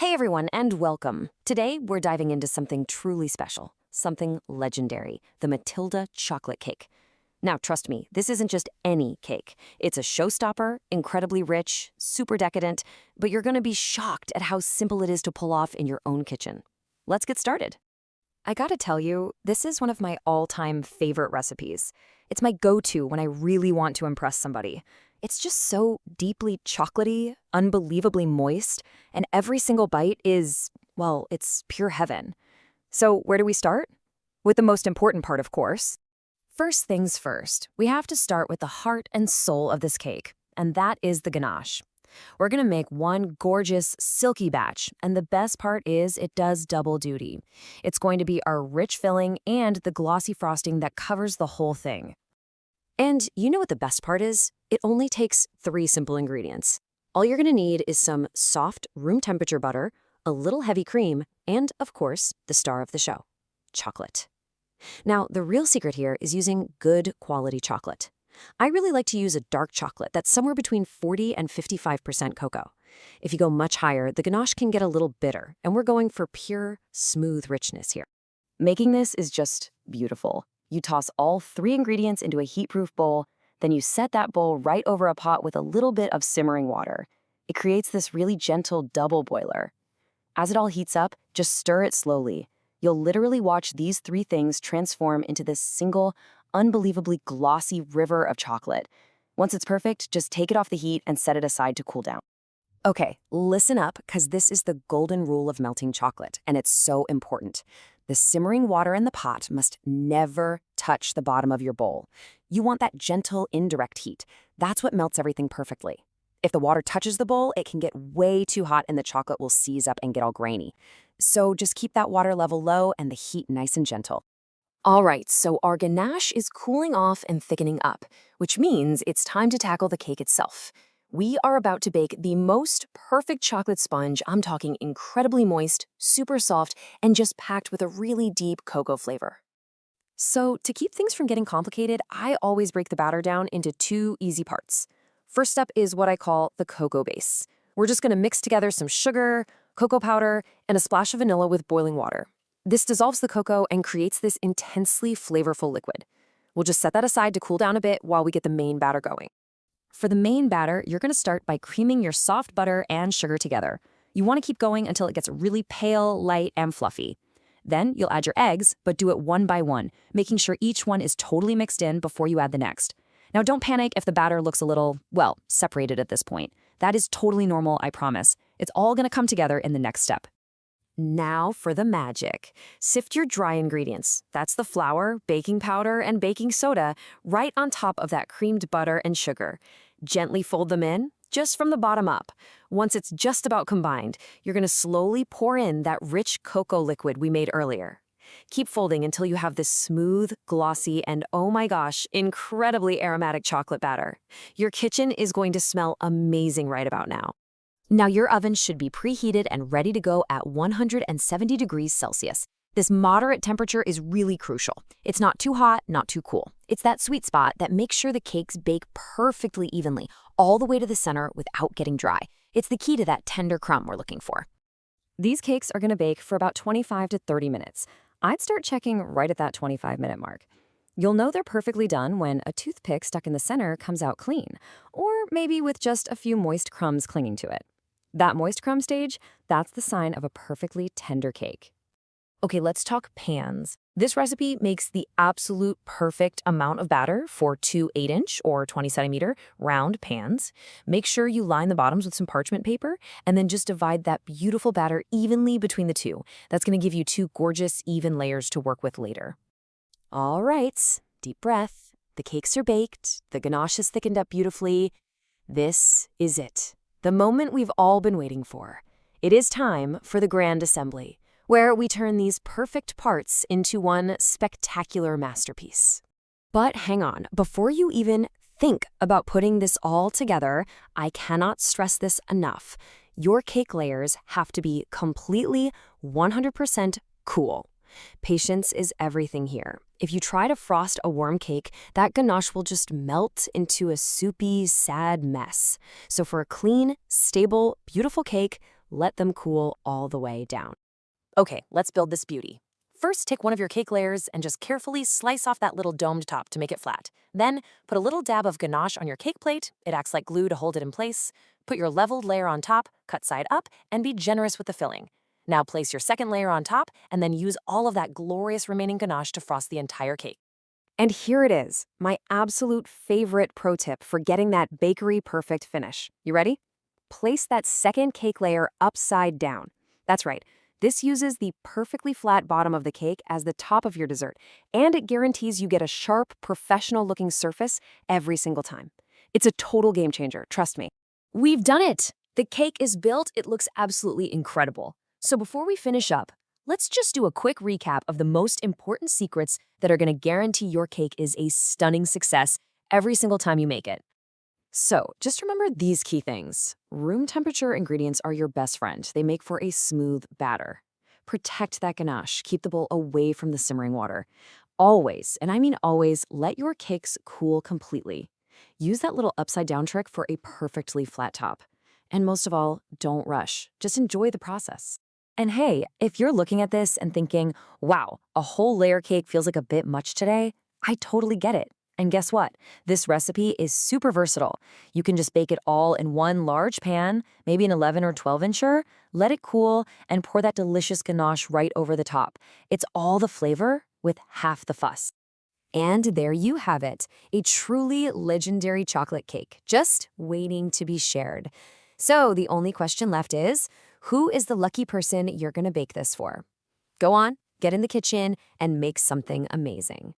Hey everyone, and welcome. Today, we're diving into something truly special, something legendary, the Matilda chocolate cake. Now, trust me, this isn't just any cake. It's a showstopper, incredibly rich, super decadent, but you're gonna be shocked at how simple it is to pull off in your own kitchen. Let's get started. I gotta tell you, this is one of my all-time favorite recipes. It's my go-to when I really want to impress somebody. It's just so deeply chocolatey, unbelievably moist, and every single bite is, well, it's pure heaven. So where do we start? With the most important part, of course. First things first, we have to start with the heart and soul of this cake, and that is the ganache. We're gonna make one gorgeous, silky batch, and the best part is it does double duty. It's going to be our rich filling and the glossy frosting that covers the whole thing. And you know what the best part is? It only takes 3 simple ingredients. All you're gonna need is some soft, room temperature butter, a little heavy cream, and, of course, the star of the show, chocolate. Now, the real secret here is using good quality chocolate. I really like to use a dark chocolate that's somewhere between 40 and 55% cocoa. If you go much higher, the ganache can get a little bitter, and we're going for pure, smooth richness here. Making this is just beautiful. You toss all 3 ingredients into a heat-proof bowl, then you set that bowl right over a pot with a little bit of simmering water. It creates this really gentle double boiler. As it all heats up, just stir it slowly. You'll literally watch these 3 things transform into this single, unbelievably glossy river of chocolate. Once it's perfect, just take it off the heat and set it aside to cool down. Okay, listen up, because this is the golden rule of melting chocolate, and it's so important. The simmering water in the pot must never touch the bottom of your bowl. You want that gentle, indirect heat. That's what melts everything perfectly. If the water touches the bowl, it can get way too hot and the chocolate will seize up and get all grainy. So just keep that water level low and the heat nice and gentle. All right, so our ganache is cooling off and thickening up, which means it's time to tackle the cake itself. We are about to bake the most perfect chocolate sponge. I'm talking incredibly moist, super soft, and just packed with a really deep cocoa flavor. So to keep things from getting complicated, I always break the batter down into 2 easy parts. First up is what I call the cocoa base. We're just gonna mix together some sugar, cocoa powder, and a splash of vanilla with boiling water. This dissolves the cocoa and creates this intensely flavorful liquid. We'll just set that aside to cool down a bit while we get the main batter going. For the main batter, you're gonna start by creaming your soft butter and sugar together. You wanna keep going until it gets really pale, light, and fluffy. Then you'll add your eggs, but do it one by one, making sure each one is totally mixed in before you add the next. Now don't panic if the batter looks a little, well, separated at this point. That is totally normal, I promise. It's all gonna come together in the next step. Now for the magic. Sift your dry ingredients. That's the flour, baking powder, and baking soda right on top of that creamed butter and sugar. Gently fold them in, just from the bottom up. Once it's just about combined, you're gonna slowly pour in that rich cocoa liquid we made earlier. Keep folding until you have this smooth, glossy, and oh my gosh, incredibly aromatic chocolate batter. Your kitchen is going to smell amazing right about now. Now your oven should be preheated and ready to go at 170 degrees Celsius. This moderate temperature is really crucial. It's not too hot, not too cool. It's that sweet spot that makes sure the cakes bake perfectly evenly, all the way to the center without getting dry. It's the key to that tender crumb we're looking for. These cakes are gonna bake for about 25 to 30 minutes. I'd start checking right at that 25-minute mark. You'll know they're perfectly done when a toothpick stuck in the center comes out clean, or maybe with just a few moist crumbs clinging to it. That moist crumb stage, that's the sign of a perfectly tender cake. Okay, let's talk pans. This recipe makes the absolute perfect amount of batter for 2 8-inch or 20-centimeter round pans. Make sure you line the bottoms with some parchment paper and then just divide that beautiful batter evenly between the 2. That's gonna give you 2 gorgeous, even layers to work with later. All right, deep breath. The cakes are baked, the ganache is thickened up beautifully. This is it, the moment we've all been waiting for. It is time for the grand assembly, where we turn these perfect parts into one spectacular masterpiece. But hang on, before you even think about putting this all together, I cannot stress this enough. Your cake layers have to be completely 100% cool. Patience is everything here. If you try to frost a warm cake, that ganache will just melt into a soupy, sad mess. So for a clean, stable, beautiful cake, Let them cool all the way down. Okay, let's build this beauty. First, take one of your cake layers and just carefully slice off that little domed top to make it flat. Then, put a little dab of ganache on your cake plate. It acts like glue to hold it in place. Put your leveled layer on top, cut side up, and be generous with the filling. Now place your second layer on top, and then use all of that glorious remaining ganache to frost the entire cake. And here it is, my absolute favorite pro tip for getting that bakery perfect finish. You ready? Place that second cake layer upside down. That's right. This uses the perfectly flat bottom of the cake as the top of your dessert, and it guarantees you get a sharp, professional-looking surface every single time. It's a total game changer, trust me. We've done it! The cake is built, it looks absolutely incredible. So before we finish up, let's just do a quick recap of the most important secrets that are going to guarantee your cake is a stunning success every single time you make it. So, just remember these key things. Room temperature ingredients are your best friend. They make for a smooth batter. Protect that ganache. Keep the bowl away from the simmering water. Always, and I mean always, let your cakes cool completely. Use that little upside down trick for a perfectly flat top. And most of all, don't rush. Just enjoy the process. And hey, if you're looking at this and thinking, wow, a whole layer cake feels like a bit much today, I totally get it. And guess what? This recipe is super versatile. You can just bake it all in one large pan, maybe an 11 or 12-incher, let it cool, and pour that delicious ganache right over the top. It's all the flavor with half the fuss. And there you have it, a truly legendary chocolate cake, just waiting to be shared. So the only question left is, who is the lucky person you're going to bake this for? Go on, get in the kitchen, and make something amazing.